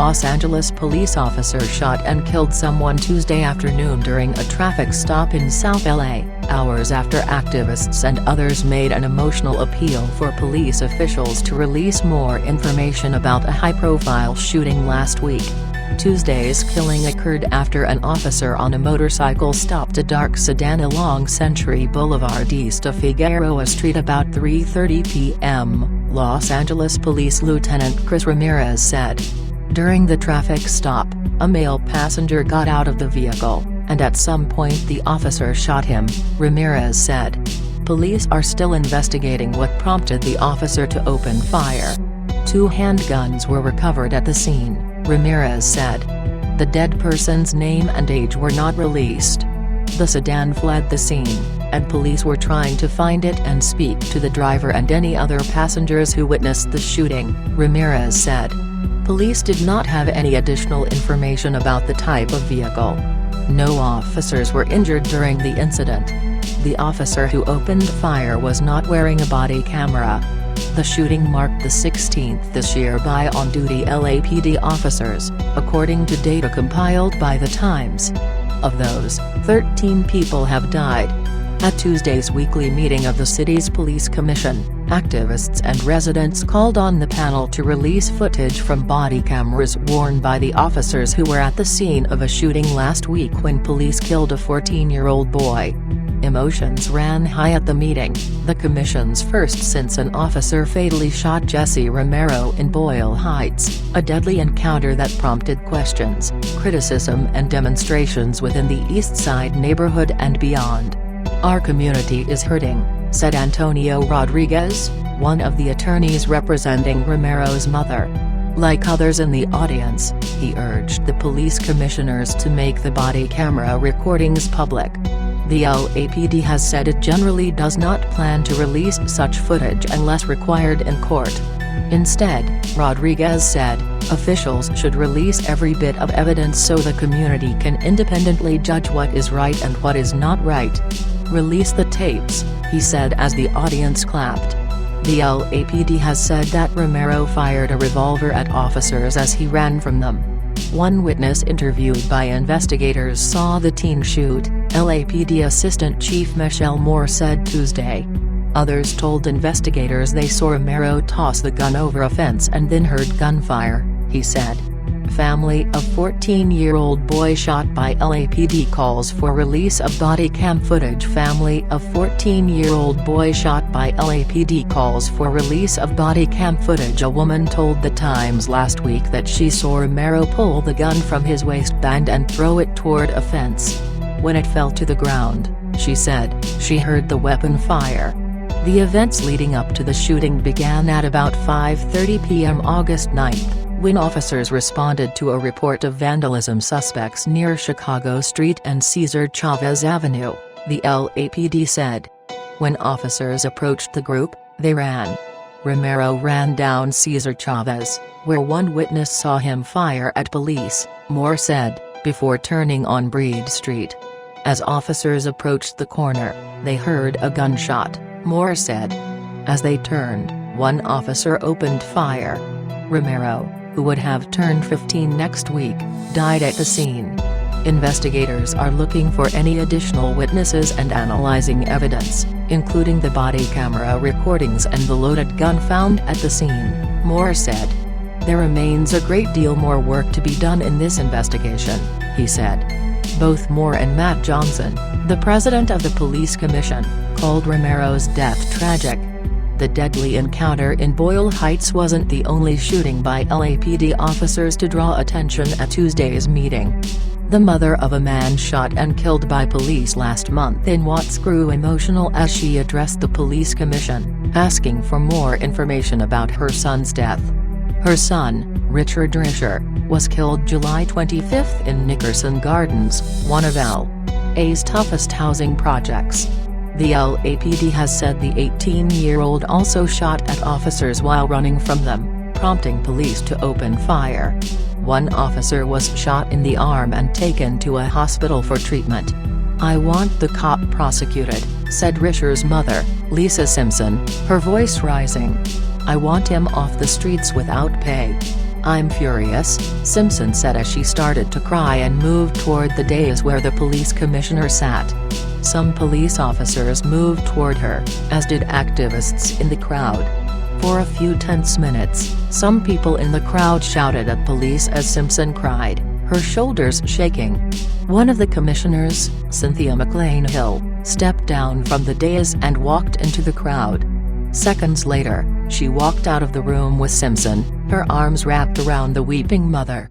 Los Angeles police officer shot and killed someone Tuesday afternoon during a traffic stop in South LA, hours after activists and others made an emotional appeal for police officials to release more information about a high-profile shooting last week. Tuesday's killing occurred after an officer on a motorcycle stopped a dark sedan along Century Boulevard east of Figueroa Street about 3:30 p.m., Los Angeles Police Lieutenant Chris Ramirez said. During the traffic stop, a male passenger got out of the vehicle, and at some point the officer shot him, Ramirez said. Police are still investigating what prompted the officer to open fire. 2 handguns were recovered at the scene, Ramirez said. The dead person's name and age were not released. The sedan fled the scene, and police were trying to find it and speak to the driver and any other passengers who witnessed the shooting, Ramirez said. Police did not have any additional information about the type of vehicle. No officers were injured during the incident. The officer who opened fire was not wearing a body camera. The shooting marked the 16th this year by on-duty LAPD officers, according to data compiled by The Times. Of those, 13 people have died. At Tuesday's weekly meeting of the city's police commission, activists and residents called on the panel to release footage from body cameras worn by the officers who were at the scene of a shooting last week when police killed a 14-year-old boy. Emotions ran high at the meeting, the commission's first since an officer fatally shot Jesse Romero in Boyle Heights, a deadly encounter that prompted questions, criticism and demonstrations within the East Side neighborhood and beyond. Our community is hurting, said Antonio Rodriguez, one of the attorneys representing Romero's mother. Like others in the audience, he urged the police commissioners to make the body camera recordings public. The LAPD has said it generally does not plan to release such footage unless required in court. Instead, Rodriguez said, officials should release every bit of evidence so the community can independently judge what is right and what is not right. Release the tapes, he said as the audience clapped. The LAPD has said that Romero fired a revolver at officers as he ran from them. One witness interviewed by investigators saw the teen shoot, LAPD Assistant Chief Michelle Moore said Tuesday. Others told investigators they saw Romero toss the gun over a fence and then heard gunfire, he said. Family of 14-year-old boy shot by LAPD calls for release of body cam footage. Family of 14-year-old boy shot by LAPD calls for release of body cam footage. A woman told The Times last week that she saw Romero pull the gun from his waistband and throw it toward a fence. When it fell to the ground, she said, she heard the weapon fire. The events leading up to the shooting began at about 5:30 p.m. August 9, when officers responded to a report of vandalism suspects near Chicago Street and Cesar Chavez Avenue, the LAPD said. When officers approached the group, they ran. Romero ran down Cesar Chavez, where one witness saw him fire at police, Moore said, before turning on Breed Street. As officers approached the corner, they heard a gunshot, Moore said. As they turned, one officer opened fire. Romero, who would have turned 15 next week, died at the scene. Investigators are looking for any additional witnesses and analyzing evidence, including the body camera recordings and the loaded gun found at the scene, Moore said. There remains a great deal more work to be done in this investigation, he said. Both Moore and Matt Johnson, the president of the police commission, called Romero's death tragic. The deadly encounter in Boyle Heights wasn't the only shooting by LAPD officers to draw attention at Tuesday's meeting. The mother of a man shot and killed by police last month in Watts grew emotional as she addressed the police commission, asking for more information about her son's death. Her son, Richard Risher, was killed July 25 in Nickerson Gardens, one of L.A.'s toughest housing projects. The LAPD has said the 18-year-old also shot at officers while running from them, prompting police to open fire. One officer was shot in the arm and taken to a hospital for treatment. I want the cop prosecuted, said Risher's mother, Lisa Simpson, her voice rising. I want him off the streets without pay. "I'm furious," Simpson said as she started to cry and moved toward the dais where the police commissioner sat. Some police officers moved toward her, as did activists in the crowd. For a few tense minutes, some people in the crowd shouted at police as Simpson cried, her shoulders shaking. One of the commissioners, Cynthia McLean-Hill, stepped down from the dais and walked into the crowd. Seconds later, she walked out of the room with Simpson, her arms wrapped around the weeping mother.